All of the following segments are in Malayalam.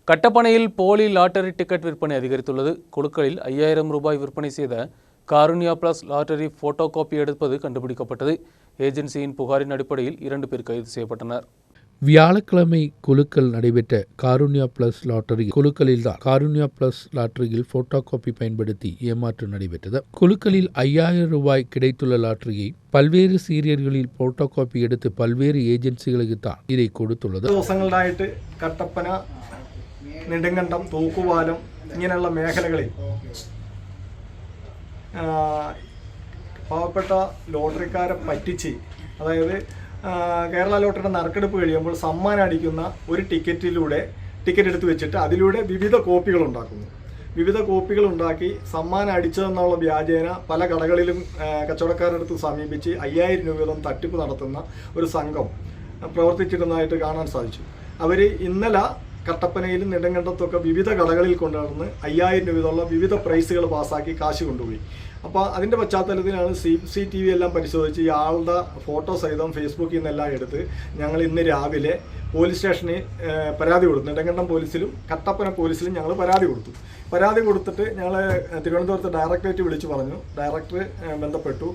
கட்டப்பனையில் போலி லாட்டரி டிக்கெட் விற்பனை அதிகரித்துள்ளது. குழுக்களில் 5000 ரூபாய் விற்பனை செய்த Karunya plus lottery photocopy எடுப்பது கண்டுபிடிக்கப்பட்டது. ஏஜென்சியின் புகாரின் அடிப்படையில் 2 பேர் கைது செய்யப்பட்டனர். வியாழக்கிழமை குழுக்கள் நடைபெற்ற காருண்யா பிளஸ் லாட்டரி குழுக்களில்தான் காருண்யா பிளஸ் லாட்டரியில் போட்டோ காப்பி பயன்படுத்தி ஏமாற்றம் நடைபெற்றது. குழுக்களில் 5000 ரூபாய் கிடைத்துள்ள லாட்டரியை പൽവേறு സീരിയലുകളിൽ ഫോട്ടോ കോപ്പി എടുത്ത് പൽവേறு ഏജൻസികൾക്ക് தான் இதை கொடுத்துள்ளது. ദിവസങ്ങളിലായിട്ട് കട്ടപ്പന, നെടുങ്കണ്ടം, തൂക്കുപാലം ഇങ്ങനെയുള്ള മേഖലകളിൽ പാവപ്പെട്ട ലോട്ടറിക്കാരെ പറ്റിച്ച്, അതായത് കേരള ലോട്ടറിയുടെ നറുക്കെടുപ്പ് കഴിയുമ്പോൾ സമ്മാനം അടിക്കുന്ന ഒരു ടിക്കറ്റ് എടുത്ത് വെച്ചിട്ട് അതിലൂടെ വിവിധ കോപ്പികൾ ഉണ്ടാക്കുന്നു. വിവിധ കോപ്പികൾ ഉണ്ടാക്കി സമ്മാനം അടിച്ചതെന്നുള്ള വ്യാജേന പല കടകളിലും കച്ചവടക്കാരുടെ അടുത്ത് സമീപിച്ച് 5000 രൂപ വീതം തട്ടിപ്പ് നടത്തുന്ന ഒരു സംഘം പ്രവർത്തിച്ചിരുന്നതായിട്ട് കാണാൻ സാധിച്ചു. അവർ ഇന്നലെ കട്ടപ്പനയിലും നെടുങ്കണ്ടത്തൊക്കെ വിവിധ കടകളിൽ കൊണ്ടുവന്ന് 5000 രൂപ വീതമുള്ള വിവിധ പ്രൈസുകൾ പാസ്സാക്കി കാശ് കൊണ്ടുപോയി. അപ്പോൾ അതിൻ്റെ പശ്ചാത്തലത്തിലാണ് CCTV എല്ലാം പരിശോധിച്ച് ഇയാളുടെ ഫോട്ടോ സഹിതം ഫേസ്ബുക്കിൽ നിന്നെല്ലാം എടുത്ത് ഞങ്ങൾ ഇന്ന് രാവിലെ പോലീസ് സ്റ്റേഷനിൽ പരാതി കൊടുത്തു. നെടുങ്കണ്ടം പോലീസിലും കട്ടപ്പന പോലീസിലും ഞങ്ങൾ പരാതി കൊടുത്തു. പരാതി കൊടുത്തിട്ട് ഞങ്ങൾ തിരുവനന്തപുരത്ത് ഡയറക്ടറേറ്റ് വിളിച്ചു പറഞ്ഞു. ഡയറക്ടർ ബന്ധപ്പെട്ടു.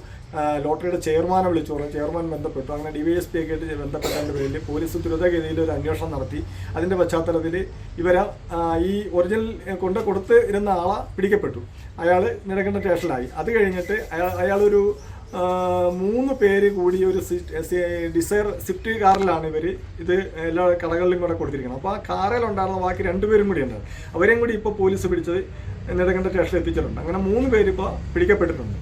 ലോട്ടറിയുടെ ചെയർമാനെ വിളിച്ചു പറഞ്ഞു. ചെയർമാൻ ബന്ധപ്പെട്ടു. അങ്ങനെ DYSP ഒക്കെ ആയിട്ട് ബന്ധപ്പെട്ടതിൻ്റെ പേരിൽ പോലീസ് ദ്രുതഗതിയിൽ ഒരു അന്വേഷണം നടത്തി. അതിൻ്റെ പശ്ചാത്തലത്തിൽ ഇവരെ ഈ ഒറിജിനൽ കൊടുത്ത് ഇരുന്ന ആളെ പിടിക്കപ്പെട്ടു. അയാൾ നെടുങ്കണ്ടം സ്റ്റേഷനിലായി. അത് കഴിഞ്ഞിട്ട് അയാളൊരു 3 പേര് കൂടി ഒരു ഡിസയർ സ്വിഫ്റ്റ് കാറിലാണ് ഇവർ ഇത് എല്ലാ കടകളിലും കൂടെ കൊടുത്തിരിക്കുന്നത്. അപ്പോൾ ആ കാറിലുണ്ടായിരുന്ന ബാക്കി 2 പേരും കൂടി ഉണ്ടായിരുന്നു. അവരെയും കൂടി ഇപ്പോൾ പോലീസ് പിടിച്ചത് നെടുങ്കണ്ടം സ്റ്റേഷനിൽ എത്തിച്ചിട്ടുണ്ട്. അങ്ങനെ 3 പേര് ഇപ്പോൾ പിടിക്കപ്പെട്ടിട്ടുണ്ട്.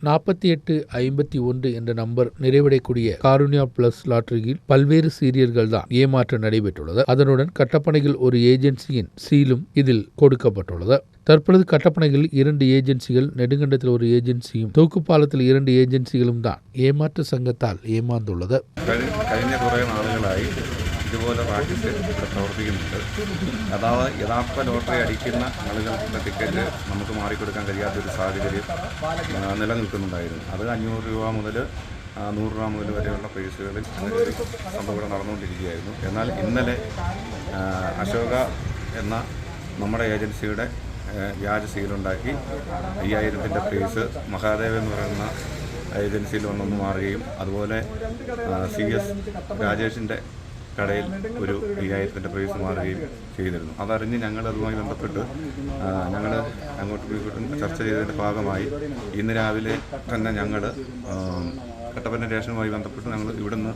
4851 என்ற நம்பர் நிறைவடையக்கூடிய காருண்யா பிளஸ் லாட்டரியில் பல்வேறு சீரியல்கள் தான் ஏமாற்றம் நடைபெற்றுள்ளது. அதனுடன் கட்டப்பனையில் ஒரு ஏஜென்சியின் சீலும் இதில் கொடுக்கப்பட்டுள்ளது. தற்பொழுது கட்டப்பனையில் 2 ஏஜென்சிகள், நெடுங்கண்டத்தில் ஒரு ஏஜென்சியும், തൂക്കുപാലത്തിൽ 2 ഏജൻസികളും தான் ഏമാറ്റ സംഘത്താൽ ഏമാந்துള്ളത്. കഴിഞ്ഞ കുറേ നാളുകളായി ഇതുപോലെ പ്രാക്ടീസ് ഇവിടെ പ്രവർത്തിക്കുന്നുണ്ട്. അതായത് യഥാർത്ഥ ലോട്ടറി അടിക്കുന്ന ആളുകളുടെ ടിക്കറ്റ് നമുക്ക് മാറിക്കൊടുക്കാൻ കഴിയാത്തൊരു സാഹചര്യം നിലനിൽക്കുന്നുണ്ടായിരുന്നു. അത് 500 രൂപ മുതൽ 100 രൂപ മുതൽ വരെയുള്ള പ്രൈസുകളിൽ സംഭവം ഇവിടെ നടന്നുകൊണ്ടിരിക്കുകയായിരുന്നു. എന്നാൽ ഇന്നലെ അശോക എന്ന നമ്മുടെ ഏജൻസിയുടെ വ്യാജ സീലുണ്ടാക്കി 5000ൻ്റെ പ്രൈസ് മഹാദേവ് എന്ന് പറയുന്ന ഏജൻസിയിൽ വന്നൊന്ന് മാറുകയും അതുപോലെ CS രാജേഷിൻ്റെ കടയിൽ ഒരു 5000ൻ്റെ പ്രൈസ് മാറുകയും ചെയ്തിരുന്നു. അതറിഞ്ഞ് ഞങ്ങൾ അതുമായി ബന്ധപ്പെട്ട് ഞങ്ങൾ അങ്ങോട്ടും ഇങ്ങോട്ടും ചർച്ച ചെയ്തതിൻ്റെ ഭാഗമായി ഇന്ന് രാവിലെ തന്നെ ഞങ്ങൾ കട്ടപ്പന സ്റ്റേഷനുമായി ബന്ധപ്പെട്ട് ഞങ്ങൾ ഇവിടുന്ന്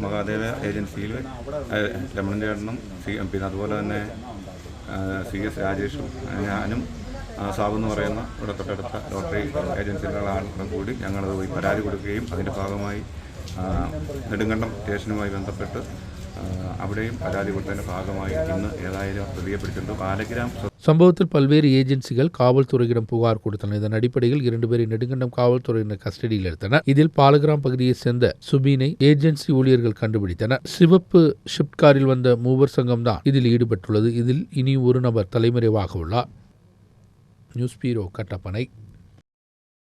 മഹാദേവ ഏജൻസിയിൽ രമണൻ ചേട്ടനും പിന്നെ അതുപോലെ തന്നെ CS രാജേഷും ഞാനും സാബു എന്ന് പറയുന്ന ഇവിടെ തൊട്ടടുത്ത ലോട്ടറി ഏജൻസിയിലുള്ള ആളുകളും കൂടി ഞങ്ങളത് പോയി പരാതി കൊടുക്കുകയും അതിൻ്റെ ഭാഗമായി നെടുങ്കണ്ടം സ്റ്റേഷനുമായി ബന്ധപ്പെട്ട് അവിടെയും പരാതി കൊടുത്തതിൻ്റെ ഭാഗമായി ഇന്ന് ഏതായാലും പ്രതിയെ പിടിച്ചിട്ടുണ്ട്. പാലഗ്രാം சம்பவத்தில் பல்வேறு ஏஜென்சிகள் காவல்துறையிடம் புகார் கொடுத்தனர். இதன் அடிப்படையில் 2 பேரை நெடுங்கண்டம் காவல்துறையினர் கஸ்டடியில் எடுத்தனர். இதில் பாலகிராம் பகுதியை சேர்ந்த சுபீனை ஏஜென்சி ஊழியர்கள் கண்டுபிடித்தனர். சிவப்பு ஷிப்ட் காரில் வந்த 3 சங்கம் தான் இதில் ஈடுபட்டுள்ளது. இதில் இனி ஒரு நபர் தலைமறைவாக உள்ளார். நியூஸ் பீரோ கட்டப்பனை.